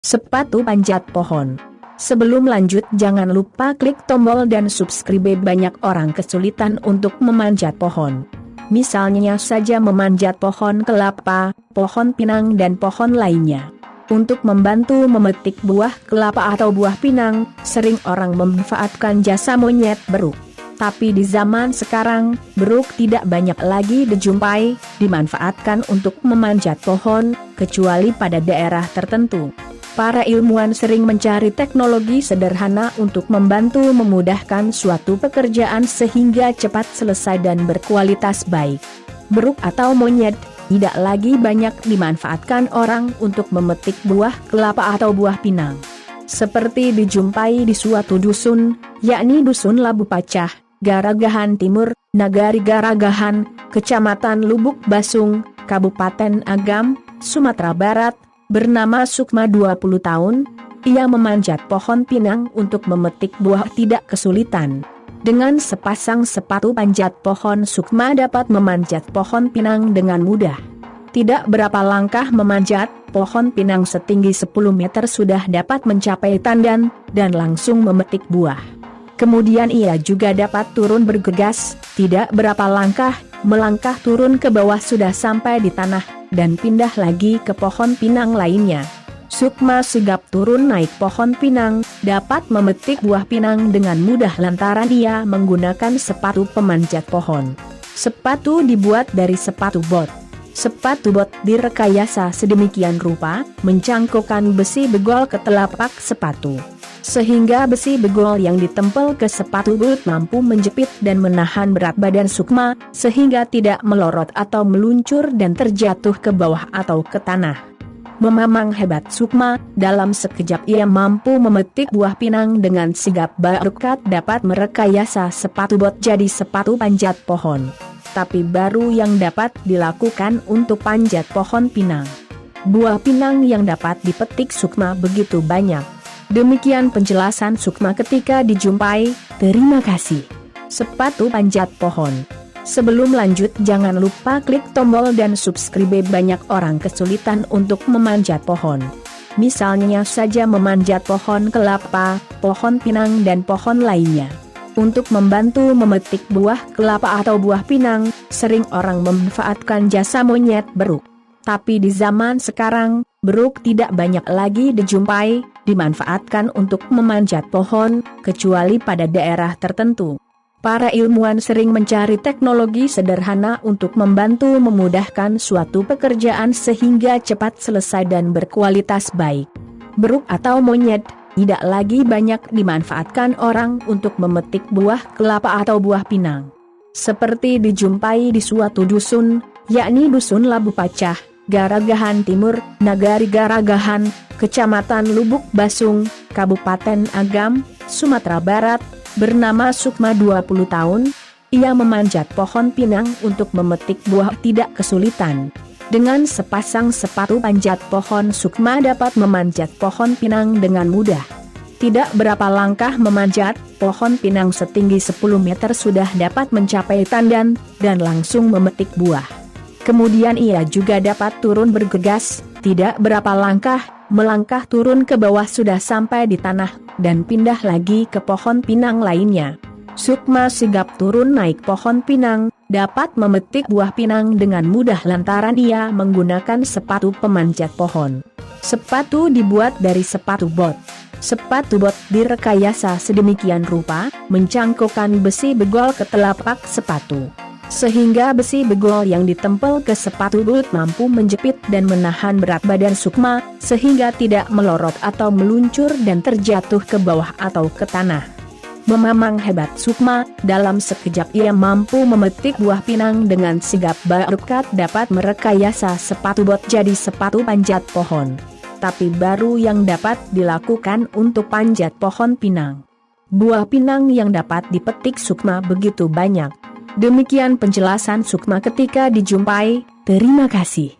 Sepatu panjat pohon. Sebelum lanjut jangan lupa klik tombol dan subscribe. Banyak orang kesulitan untuk memanjat pohon. Misalnya saja memanjat pohon kelapa, pohon pinang dan pohon lainnya. Untuk membantu memetik buah kelapa atau buah pinang, sering orang memanfaatkan jasa monyet beruk. Tapi di zaman sekarang, beruk tidak banyak lagi dijumpai, dimanfaatkan untuk memanjat pohon, kecuali pada daerah tertentu. Para ilmuwan sering mencari teknologi sederhana untuk membantu memudahkan suatu pekerjaan sehingga cepat selesai dan berkualitas baik. Beruk atau monyet tidak lagi banyak dimanfaatkan orang untuk memetik buah kelapa atau buah pinang. Seperti dijumpai di suatu dusun, yakni Dusun Labu Pacah, Garagahan Timur, Nagari Garagahan, Kecamatan Lubuk Basung, Kabupaten Agam, Sumatera Barat, bernama Sukma 20 tahun. Ia memanjat pohon pinang untuk memetik buah tidak kesulitan. Dengan sepasang sepatu panjat pohon, Sukma dapat memanjat pohon pinang dengan mudah. Tidak berapa langkah memanjat, pohon pinang setinggi 10 meter sudah dapat mencapai tandan, dan langsung memetik buah. Kemudian ia juga dapat turun bergegas, tidak berapa langkah, melangkah turun ke bawah sudah sampai di tanah, dan pindah lagi ke pohon pinang lainnya. Sukma sigap turun naik pohon pinang, dapat memetik buah pinang dengan mudah lantaran ia menggunakan sepatu pemanjat pohon. Sepatu dibuat dari sepatu bot. Sepatu bot direkayasa sedemikian rupa, mencangkokkan besi begol ke telapak sepatu. Sehingga besi begol yang ditempel ke sepatu bot mampu menjepit dan menahan berat badan Sukma, sehingga tidak melorot atau meluncur dan terjatuh ke bawah atau ke tanah. Memang hebat Sukma, dalam sekejap ia mampu memetik buah pinang dengan sigap. Berkat dapat merekayasa sepatu bot jadi sepatu panjat pohon. Tapi baru yang dapat dilakukan untuk panjat pohon pinang. Buah pinang yang dapat dipetik Sukma begitu banyak. Demikian penjelasan Sukma ketika dijumpai. Terima kasih. Sepatu panjat pohon. Sebelum lanjut jangan lupa klik tombol dan subscribe. Banyak orang kesulitan untuk memanjat pohon. Misalnya saja memanjat pohon kelapa, pohon pinang dan pohon lainnya. Untuk membantu memetik buah kelapa atau buah pinang, sering orang memanfaatkan jasa monyet beruk. Tapi di zaman sekarang, beruk tidak banyak lagi dijumpai, dimanfaatkan untuk memanjat pohon, kecuali pada daerah tertentu. Para ilmuwan sering mencari teknologi sederhana untuk membantu memudahkan suatu pekerjaan sehingga cepat selesai dan berkualitas baik. Beruk atau monyet tidak lagi banyak dimanfaatkan orang untuk memetik buah kelapa atau buah pinang. Seperti dijumpai di suatu dusun, yakni Dusun Labu Pacah, Garagahan Timur, Nagari Garagahan, Kecamatan Lubuk Basung, Kabupaten Agam, Sumatera Barat, bernama Sukma 20 tahun. Ia memanjat pohon pinang untuk memetik buah tidak kesulitan. Dengan sepasang sepatu panjat pohon, Sukma dapat memanjat pohon pinang dengan mudah. Tidak berapa langkah memanjat, pohon pinang setinggi 10 meter sudah dapat mencapai tandan, dan langsung memetik buah. Kemudian ia juga dapat turun bergegas, tidak berapa langkah, melangkah turun ke bawah sudah sampai di tanah, dan pindah lagi ke pohon pinang lainnya. Sukma sigap turun naik pohon pinang, dapat memetik buah pinang dengan mudah lantaran ia menggunakan sepatu pemanjat pohon. Sepatu dibuat dari sepatu bot. Sepatu bot direkayasa sedemikian rupa, mencangkokkan besi begol ke telapak sepatu. Sehingga besi begol yang ditempel ke sepatu bot mampu menjepit dan menahan berat badan Sukma, sehingga tidak melorot atau meluncur dan terjatuh ke bawah atau ke tanah. Memang hebat Sukma, dalam sekejap ia mampu memetik buah pinang dengan sigap. Berkat dapat merekayasa sepatu bot jadi sepatu panjat pohon. Tapi baru yang dapat dilakukan untuk panjat pohon pinang. Buah pinang yang dapat dipetik Sukma begitu banyak. Demikian penjelasan Sukma ketika dijumpai. Terima kasih.